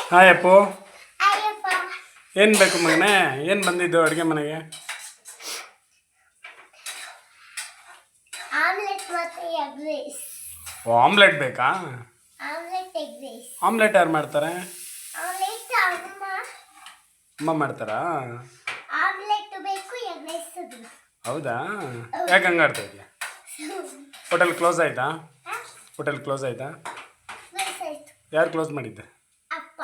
Hi Appu, Ayyappa ಏನು ಬೇಕು ಮಗನೇ? ಏನು ಬಂದಿದ್ದು ಅಡುಗೆ ಮನೆಗೆ? ಆಮ್ಲೆಟ್ ಮತ್ತೆ ಎಗ್ ರೈಸ್. ಓ, ಆಮ್ಲೆಟ್ ಬೇಕಾ? Omelette egg rice. ಆಮ್ಲೆಟ್ ಯಾರು ಮಾಡ್ತಾರೆ? ಆಮ್ಲೆಟ್ ಅಮ್ಮ ಮಾಡ್ತಾರಾ? ಆಮ್ಲೆಟ್ ಬೇಕು, ಎಗ್ ರೈಸ್ ಬೇಕು. ಹೌದಾ? ಯಾಕೆ ಹಂಗಾಡ್ತಾ ಇದೆಯಾ? ಹೋಟೆಲ್ ಕ್ಲೋಸ್ ಆಯ್ತಾ? ಹೋಟೆಲ್ ಕ್ಲೋಸ್ ಆಯ್ತಾ? ರೈಸ್ ಆಯ್ತು. ಯಾರು ಕ್ಲೋಸ್ ಮಾಡಿದ್ದೆ? ಅಪ್ಪ.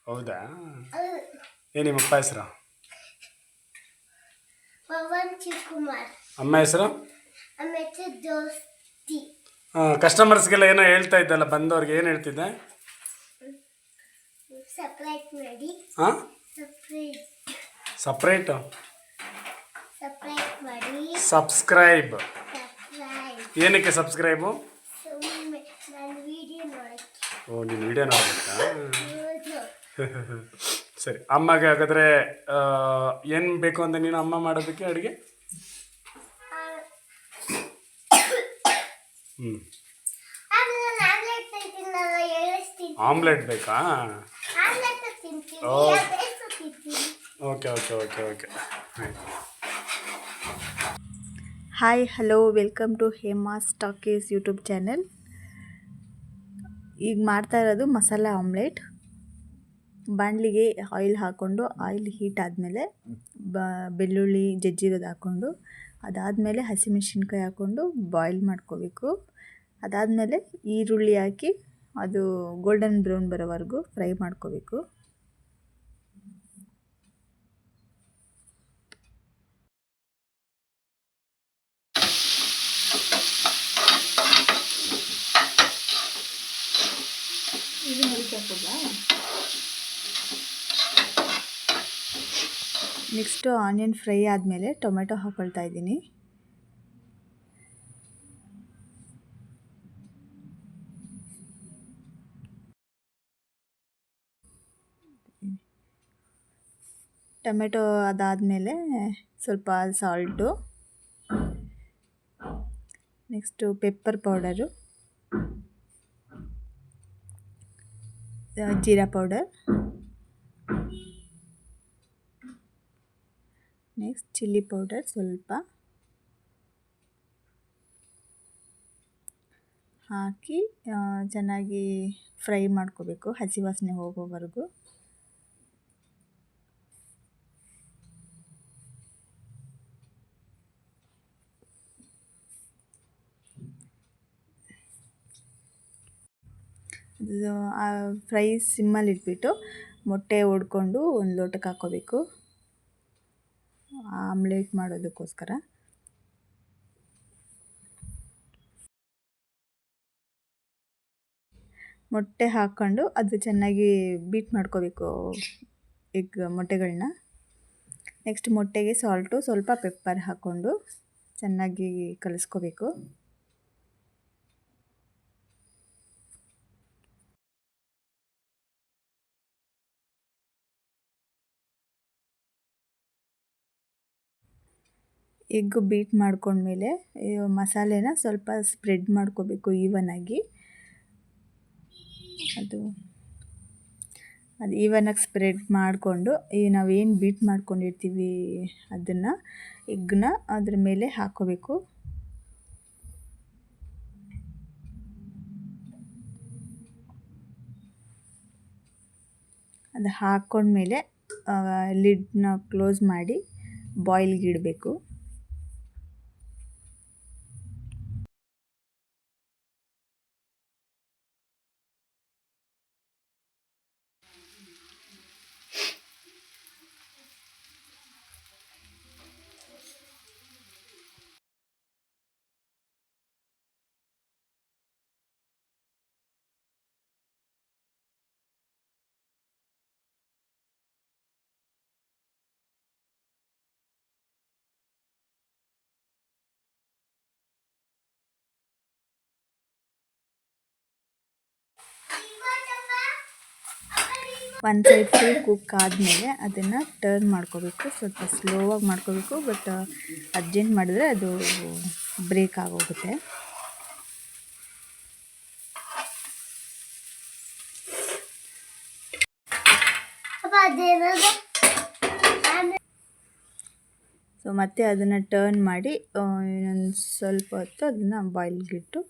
ಹೌದಾ? ಹೌದು. ನಿಮ್ಮ ಅಪ್ಪ ಹೆಸರು? ಪವನ್ ಶಿವಕುಮಾರ್. ಅಮ್ಮ ಹೆಸರು? ಅಮ್ಮ ಹೆಸರು ದೋಸ್ತಿ. ಕಸ್ಟಮರ್ಸ್ಗೆಲ್ಲ ಏನೋ ಹೇಳ್ತಾ ಇದ್ದಲ್ಲ, ಬಂದವ್ರಿಗೆ ಏನು ಹೇಳ್ತಿದ್ದೆ? ಸಪ್ರೇಟ್ ಮಾಡಿ. ಹಾಂ, ಸಪ್ರೇಟ್ ಸಪ್ರೇಟು ಮಾಡಿ. ಸಬ್ಸ್ಕ್ರೈಬ್. ಸಪ್ರೇಟ್ ಏನಕ್ಕೆ ಸಬ್ಸ್ಕ್ರೈಬು? ಸುಮ್ಮನೆ ನಾನು ವಿಡಿಯೋ ನೋಡಕ್ಕೆ. ಓ, ನೀನು ವಿಡಿಯೋ ನೋಡ್ಬೇಕಾ? ಹೌದು. ಸರಿ. ಅಮ್ಮಗೆ ಹಾಗಾದರೆ ಏನು ಬೇಕು ಅಂತ ನೀನು ಅಮ್ಮ ಮಾಡೋದಕ್ಕೆ ಅಡುಗೆ? ಹ್ಞೂ, ಆಮೇಲೆ ನಾನು ಆಮ್ಲೆಟ್ ತಿಂತೀನಲ್ಲ, ಹೇಳಿಸ್ತೀನಿ. ಆಮ್ಲೆಟ್ ಬೇಕಾ? ಆಮ್ಲೆಟ್ ತಿಂತೀನಿ, ಓ. ಎಗ್ ರೈಸ್ ತಿಂತೀನಿ. ಓಕೆ ಓಕೆ ಓಕೆ ಓಕೆ ಆಯ್ತು. Hi hello, welcome to Hema's talkies YouTube channel. ಈಗ ಮಾಡ್ತಾ ಇರೋದು ಮಸಾಲ ಆಮ್ಲೆಟ್. ಬಾಣಲಿಗೆ ಆಯಿಲ್ ಹಾಕ್ಕೊಂಡು, ಆಯಿಲ್ ಹೀಟ್ ಆದಮೇಲೆ ಬೆಳ್ಳುಳ್ಳಿ ಜಜ್ಜಿರೋದು ಹಾಕ್ಕೊಂಡು, ಅದಾದಮೇಲೆ ಹಸಿಮೆಣ್ಸಿನ್ಕಾಯಿ ಹಾಕ್ಕೊಂಡು ಬಾಯ್ಲ್ ಮಾಡ್ಕೋಬೇಕು. ಅದಾದಮೇಲೆ ಈರುಳ್ಳಿ ಹಾಕಿ ಅದು ಗೋಲ್ಡನ್ ಬ್ರೌನ್ ಬರೋವರೆಗೂ ಫ್ರೈ ಮಾಡ್ಕೋಬೇಕು. ನೆಕ್ಸ್ಟು ಆನಿಯನ್ ಫ್ರೈ ಆದಮೇಲೆ ಟೊಮೆಟೊ ಹಾಕ್ಕೊಳ್ತಾ ಇದ್ದೀನಿ. ಟೊಮೆಟೊ ಅದಾದಮೇಲೆ ಸ್ವಲ್ಪ salt, next pepper powder, jeera powder, next chilli powder ಸ್ವಲ್ಪ ಹಾಕಿ ಚೆನ್ನಾಗಿ ಫ್ರೈ ಮಾಡ್ಕೋಬೇಕು, ಹಸಿ ವಾಸನೆ ಹೋಗೋವರೆಗೂ. ಫ್ರೈ ಸಿಮ್ಮಲ್ಲಿ ಇಟ್ಬಿಟ್ಟು ಮೊಟ್ಟೆ ಹೊಡ್ಕೊಂಡು ಒಂದು ಲೋಟಕ್ಕೆ ಹಾಕ್ಕೋಬೇಕು, ಆಮ್ಲೆಟ್ ಮಾಡೋದಕ್ಕೋಸ್ಕರ. ಮೊಟ್ಟೆ ಹಾಕ್ಕೊಂಡು ಅದು ಚೆನ್ನಾಗಿ ಬೀಟ್ ಮಾಡ್ಕೋಬೇಕು ಮೊಟ್ಟೆಗಳನ್ನ. ನೆಕ್ಸ್ಟ್ ಮೊಟ್ಟೆಗೆ ಸಾಲ್ಟು ಸ್ವಲ್ಪ ಪೆಪ್ಪರ್ ಹಾಕ್ಕೊಂಡು ಚೆನ್ನಾಗಿ ಕಲಿಸ್ಕೋಬೇಕು. ಎಗ್ಗು ಬೀಟ್ ಮಾಡ್ಕೊಂಡ್ಮೇಲೆ ಮಸಾಲೆನ ಸ್ವಲ್ಪ ಸ್ಪ್ರೆಡ್ ಮಾಡ್ಕೋಬೇಕು ಈವನಾಗಿ. ಅದು ಈವನಾಗಿ ಸ್ಪ್ರೆಡ್ ಮಾಡಿಕೊಂಡು ನಾವೇನು ಬೀಟ್ ಮಾಡ್ಕೊಂಡಿರ್ತೀವಿ ಅದನ್ನು ಎಗ್ಗನ್ನ ಅದ್ರ ಮೇಲೆ ಹಾಕ್ಕೋಬೇಕು. ಅದು ಹಾಕ್ಕೊಂಡ್ಮೇಲೆ ಲಿಡ್ನ ಕ್ಲೋಸ್ ಮಾಡಿ ಬಾಯ್ಲ್ಗೆ ಇಡಬೇಕು. ಒಂದು ಸೈಡ್ ಫುಲ್ ಕುಕ್ ಆದಮೇಲೆ ಅದನ್ನು ಟರ್ನ್ ಮಾಡ್ಕೋಬೇಕು. ಸ್ವಲ್ಪ ಸ್ಲೋವಾಗಿ ಮಾಡ್ಕೋಬೇಕು, ಬಟ್ ಅರ್ಜೆಂಟ್ ಮಾಡಿದ್ರೆ ಅದು ಬ್ರೇಕ್ ಆಗೋಗುತ್ತೆ. ಅದೇನದು ಆಮೇಲೆ ಸೊ ಮತ್ತೆ ಅದನ್ನು ಟರ್ನ್ ಮಾಡಿ ಇನ್ನೊಂದು ಸ್ವಲ್ಪ ಹೊತ್ತು ಅದನ್ನು ಬಾಯ್ಲ್ಗಿಟ್ಟು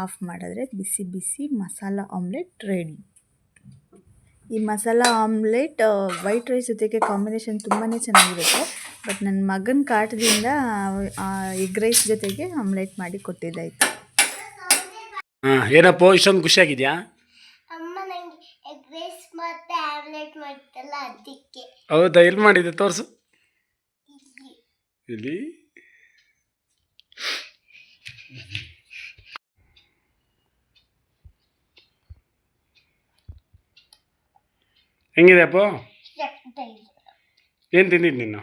ಆಫ್ ಮಾಡಿದ್ರೆ ಬಿಸಿ ಬಿಸಿ ಮಸಾಲ ಆಮ್ಲೆಟ್ ರೆಡಿ. ಈ ಮಸಾಲ ಆಮ್ಲೆಟ್ ವೈಟ್ ರೈಸ್ ಜೊತೆಗೆ ಕಾಂಬಿನೇಷನ್ ತುಂಬಾ ಚೆನ್ನಾಗಿರುತ್ತೆ. ಬಟ್ ನನ್ನ ಮಗನ ಕಾಟದಿಂದ ಎಗ್ ರೈಸ್ ಜೊತೆಗೆ ಆಮ್ಲೆಟ್ ಮಾಡಿ ಕೊಟ್ಟಿದ್ದಾಯಿತು. ಹಾಂ, ಏನಪ್ಪೋ ಇಷ್ಟೊಂದು ಖುಷಿಯಾಗಿದೆಯಾ? ಅಮ್ಮ ನಂಗೆ ಎಗ್ ರೈಸ್ ಮತ್ತೆ ಆಮ್ಲೆಟ್ ಮಾಡ್ತಲ್ಲ ಅದಕ್ಕೆ. ಹೌದಾ, ಎಲ್ಲಿ ಮಾಡಿದೆ ತೋರಿಸು. ಇಲ್ಲಿ ಹೆಂಗಿದೆ ಅಪ್ಪೋ? ಏನು ತಿಂದಿದ್ದು ನೀನು?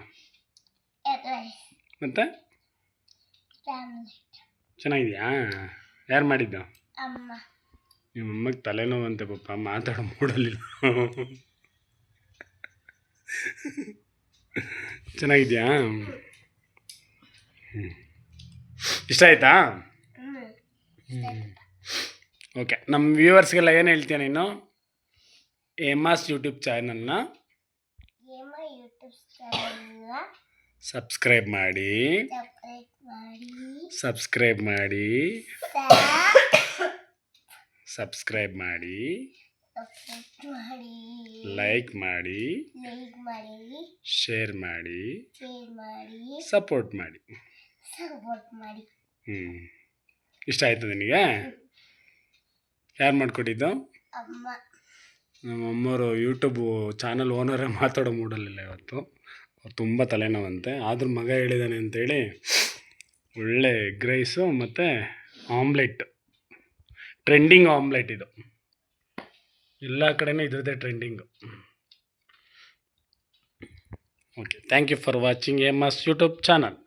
ಎಗ್ ರೈಸ್ ಮತ್ತೆ ಆಮ್ಲೆಟ್. ಚೆನ್ನಾಗಿದೆಯಾ? ಯಾರು ಮಾಡಿದ್ದು? ಅಮ್ಮ. ನಿಮ್ಮ ಅಮ್ಮಗೆ ತಲೆನೋವು ಅಂತೆ ಪಾಪ, ಮಾತಾಡೋ ಮೂಡಲಿಲ್ಲ. ಚೆನ್ನಾಗಿದೆಯಾ? ಇಷ್ಟ ಆಯ್ತಾ? ಓಕೆ, ನಮ್ಮ ವ್ಯೂವರ್ಸ್ಗೆಲ್ಲ ಏನು ಹೇಳ್ತೀಯ ನೀನು? ಎಮ್ಮಾಸ್ ಯೂಟ್ಯೂಬ್ ಚಾನಲ್ನ ಯೂಟ್ಯೂಬ್ ಚಾನಲ್ನ ಸಬ್ಸ್ಕ್ರೈಬ್ ಮಾಡಿ, ಸಬ್ಸ್ಕ್ರೈಬ್ ಮಾಡಿ, ಸಬ್ಸ್ಕ್ರೈಬ್ ಮಾಡಿ, ಮಾಡಿ, ಲೈಕ್ ಮಾಡಿ, ಶೇರ್ ಮಾಡಿ, ಸಪೋರ್ಟ್ ಮಾಡಿ. ಇಷ್ಟ ಆಯ್ತು ನಿನಗೆ? ಯಾರು ಮಾಡಿಕೊಟ್ಟಿದ್ದು? ಅಮ್ಮ. ನಮ್ಮ ಅಮ್ಮವರು ಯೂಟ್ಯೂಬು ಚಾನಲ್ ಓನರೇ ಮಾತಾಡೋ ಮೂಡಲಿಲ್ಲ ಇವತ್ತು. ಅವ್ರು ತುಂಬ ತಲೆನೋವಂತೆ. ಆದರೂ ಮಗ ಹೇಳಿದ್ದಾನೆ ಅಂತೇಳಿ ಒಳ್ಳೆ ಎಗ್ ರೈಸು ಮತ್ತು ಆಮ್ಲೆಟ್, ಟ್ರೆಂಡಿಂಗ್ ಆಮ್ಲೆಟ್ ಇದು. ಎಲ್ಲ ಕಡೆನೂ ಇದ್ರದ್ದೇ ಟ್ರೆಂಡಿಂಗು. Okay, thank you for watching Emma's YouTube channel.